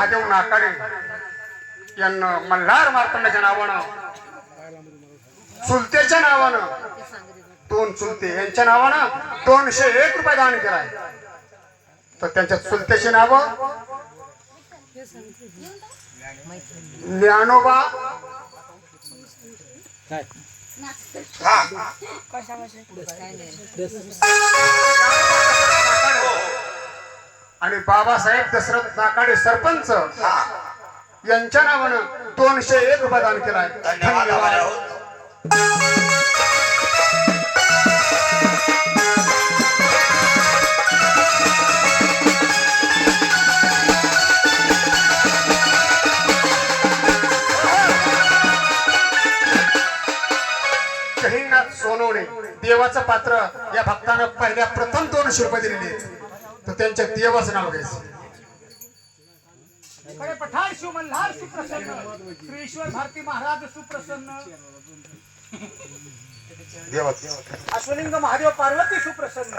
महादेव नाकाडे यांना मल्हार मार्तंडाच्या नावानं, चुलतेच्या नावानं, दोन चुलते यांच्या नावानं 201 रुपये दान केलाय. तर त्यांच्या चुलतेची नाव ज्ञानोबा आणि बाबासाहेब दशरथ नाकाडे सरपंच यांच्या नावानं 201 रुपये दान केलाय. धन्यवाद. सोनवणे देवाचं पात्र या भक्तानं पहिल्या प्रथम 200 रुपये दिलेले, तर त्यांच्या देवाचं नाव घ्यायचं. पठाण शिव मल्हार सुप्रसन्न, श्री ईश्वर भारती महाराज सुप्रसन्न, देवाचं अश्वलिंग महादेव पार्वती सुप्रसन्न.